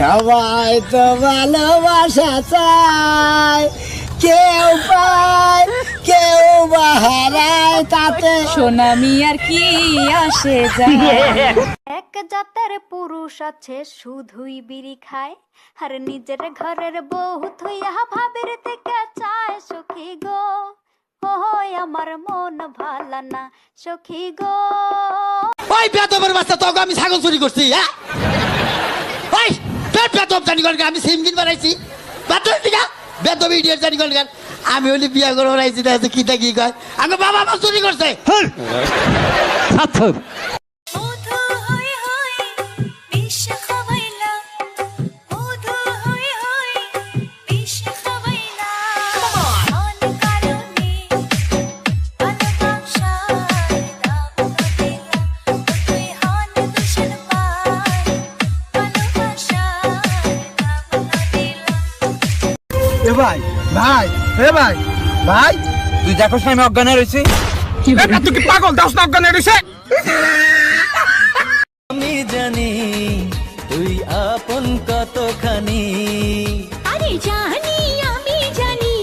সবাই তো ভালোবাসা চায়, কেউ পায় কেউ বাহারায়, তাতে সোনামি আর কি আসে যায়। এক জাতের পুরুষ আছে শুধুই বিড়ি খায়, আর নিজের ঘরের বউ থইয়া ভাবের থেকে চায় সখী গো। ওই আমার মন ভালা না সখী গো। ওই বেদবের বাচ্চা তোকে আমি ছাগল চুরি করছি, হ্যাঁ? ওই বেদব জানি কল আমি সিম কিন বানাইছি, বেদব ইডিয়ট জানি কল আমি হলি বিয়া করে বানাইছি, দেখো কিতা কি কয় আমার বাবা আমার চুরি করছে। ভাই ভাই হে ভাই ভাই তুই দেখো আমি অজ্ঞান রয়েছি, তুই কি পাগল? দশ না অজ্ঞান রয়েছে। আমি জানি তুই আপন কতখানি, আরে জানি আমি জানি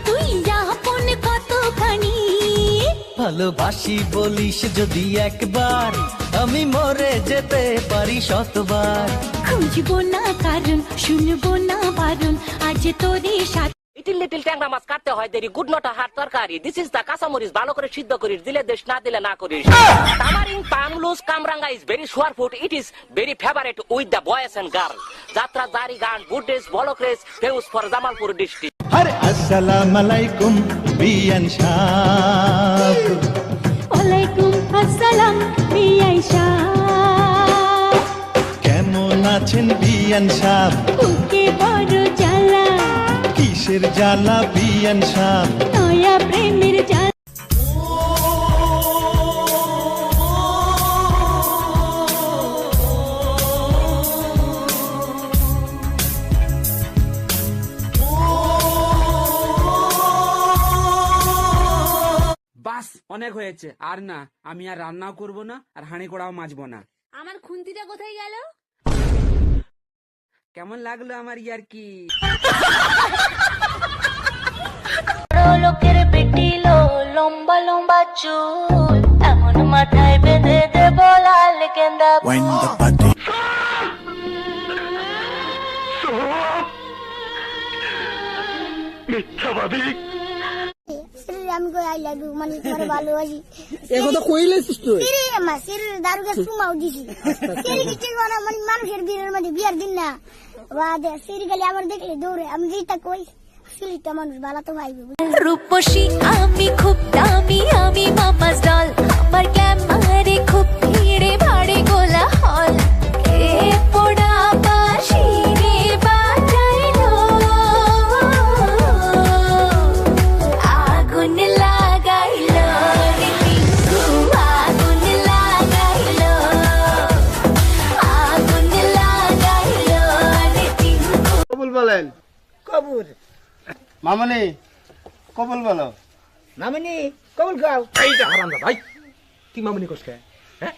তুই আপন কতখানি। ভালোবাসি বলিস যদি একবার, আমি মরে যেতে পারি শতবার। খুঁজবো না কারণ শুনবো না বারণ, আজ তোরে সাথে লিটিল লিটিল ট্যাংরা মাছ কাটতে হয় দেরি, গুড নট হার্ট তরকারি। দিস ইজ দা কাঁচামরিচ, ভালো করে সিদ্ধ করিস, দিলে দেশ না দিলে না করিস। তামারিং পামলুস kamranga is very sour food, it is very favourite with the boys and girl. Jatra jari gaan good days বলক্রেস ফেউস ফর জামালপুর ডিস্ট্রিক্ট। আরে আসসালামু আলাইকুম বিয়ান সাহেব। ওয়ালাইকুম আসসালাম বিয়াইশা, কেমন আছেন বিয়ান সাহেব? ওকে বড় জ্বালা, কিসের জ্বালা বিয়ান সাহেব? নয়া প্রেমের জ্বালা। বাস অনেক হয়েছে, আর না, আমি আর রান্নাও করব না, আর হাঁড়ি কড়াও মাজবো না। আমার খুন্তিটা কোথায় গেল? কেমন লাগলো আমার ইয়ার কি? লোকের বেটিলো লম্বা লম্বা চুল, এমন মাথায় বেঁধে দেব লাল গেন্দা ফুল। আমি কই আই লাভ ইউ মানে তোমার ভালোবাসি। এই কথা কইলেছিস তুই? সিরি আমার সিরি দারু গাছ চুমাও দিছি। সিরি কি চিনব না, মানে মানুষের বিয়ের মধ্যে বিয়ার দিন না বাদে সিরি গেলে আমার দেখলে দৌড়ে, আমি যেটা কই সিরি তো মানুষ ভালো তো ভাইবে। রূপসী আমি খুব দামি, আমি মামাস ডল, আমার গ্ল্যামারে খুব ভিড়ে ভাড়ে গোলা হল। কে পোড়া বাঁশি রে বাজাইলো, আগুন লাগাইলো রে টিঙ্কু, আগুন লাগাইলো, আগুন লাগাইলো রে টিঙ্কু। কবুল বলেন। কবুল মামনি কবুল বলো। মামনি কবুল গাও। এইটা হারামদা ভাই, তুই মামুনি কোসকে? হ্যাঁ,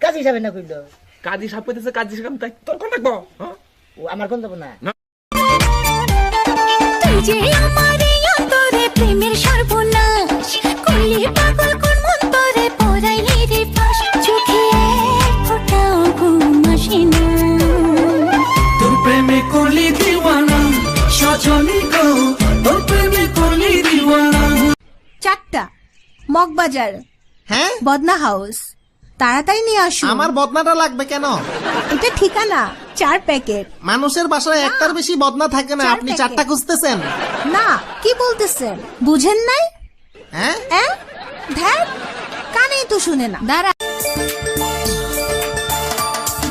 কাজী সাহেব না কইলো, কাজী সাহেব কইতেছে কাজী সাহেব, তাই তোর কোন রাখবো? ও আমার কোন দেব না। তুই যে আমার অন্তরে প্রেমের সর্বনাশ, করলি পাগল কোন মন তোরে পরাইলি রে ফাঁস, চোখে এক ফোঁটাও ঘুম আসে না। তোর প্রেমে করলি দিওয়ানা সজনী গো, তোর প্রেমে করলি দিওয়ানা। 4টা মগবাজার, হ্যাঁ বদনা হাউস, তাড়াতাড়ি নিয়ে আসুন। আমার বদনাটা লাগবে কেন? এটা ঠিকানা 4 প্যাকেট। মানুষের বাসায় একটার বেশি বদনা থাকে না, 4 আপনি প্যাকেট। 4টা খুঁজতেছেন? না, কি বলতেছেন বুঝেন নাই? হ্যাঁ, ধ্যাত, কানেই তো শুনে না। দাঁড়া,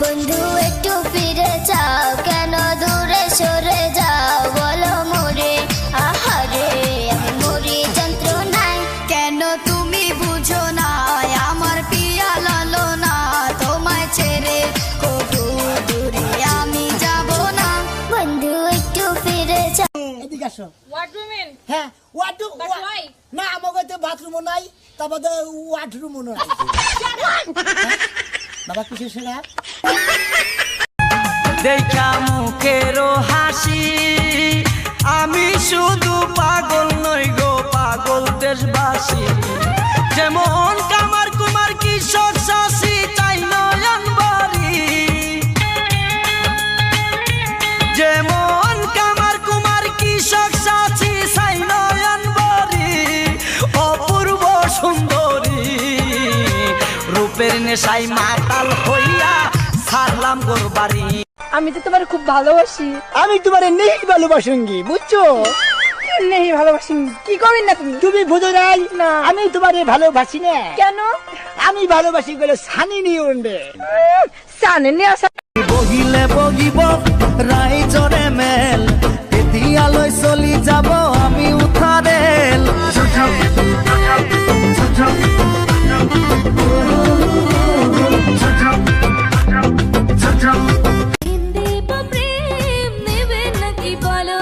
বন্ধু একটু ফিরে যাও, কেন দূরে সরে যাও বলো মোরে, আহারে আমি মরি যন্ত্রণায়। কেন তুমি বুঝো না আমার পিয়া লালো না, তোমায় ছেড়ে কবু দূরে আমি যাব না। বন্ধু একটু ফিরে যাও। এদিকে আসো। হ্যাঁ না, আমাকে তো বাথরুমও নাই, তারপর তো ওয়াশরুমও নাই। বাবা কিসের সেরা? দেখা মুখেরও হাসি আমি শুধু পাগল নই গো পাগল দেশবাসী যেমন কামার কুমার কৃষক চাষি চাই নয়ন বাড়ি যেমন কামার কুমার কৃষক চাষি চাই নয়ন বাড়ি অপূর্ব সুন্দরী রূপের নেশাই মাতাল হইয়া ছাড়লাম গোর বাড়ি আমি তো তোমার খুব ভালোবাসি। আমি তোমার নেই ভালোবাসুঙ্গি বুঝছো? নেই ভালোবাসি কি করবেন না তুমি? তুমি বুঝো নাই না আমি তোমারে ভালোবাসি না। কেন? আমি ভালোবাসি গেলে সানি নিউন রে। জানেন না বহিলে বগিব রাই জরে মেল এতিয়ালৈ চলি যাব আমি উঠাৰেল প্রেম নেবে নাকি বলো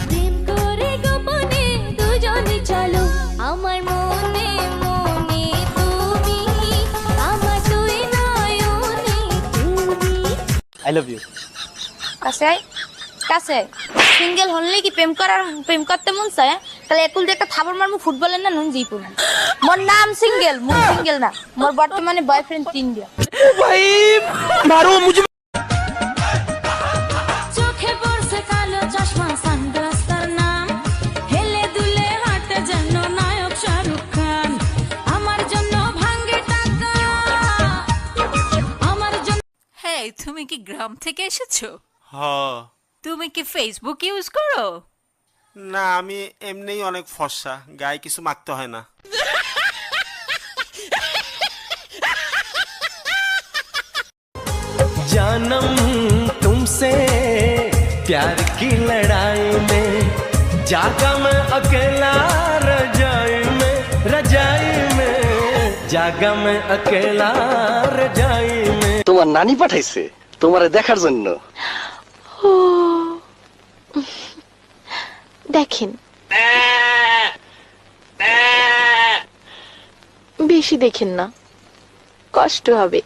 প্রেম করে গোপনে দুজনে চলো আমার মনে মনে তুমি আমার দুই নয়নে তুমি আই লাভ ইউ। কাছে সিঙ্গেল হলে কি প্রেম করতে মন চায়? তাহলে একুল দিয়ে একটা থাবর মারমু ফুটবলের না নুন জিপুন। মোর নাম সিঙ্গেল, মোর সিঙ্গেল না, মোর বর্তমানে বয়ফ্রেন্ড 3টা। ভাই মারো মুঝে। চোখে পড়ছে কালো চশমা সানগ্লাস তার নাম হেলে দুলে হাঁটে যেন নায়ক শাহরুখ খান আমার জন্য ভাঙে টাকা আমার জন্য। হ্যাঁ, তুমি কি গ্রাম থেকে এসেছো? হ্যাঁ। তুমি কি ফেসবুক ইউজ করো? না, আমি এমনিই অনেক ফর্সা, গায়ে কিছু মাখতে হয় না। जानम तुमसे प्यार की लड़ाई में जागा मैं अकेला रजाई में जागा मैं अकेला रजाई में। তোমার নানি পাঠাইছে তোমারে দেখার জন্য। দেখেন বেশি দেখেন না, কষ্ট হবে।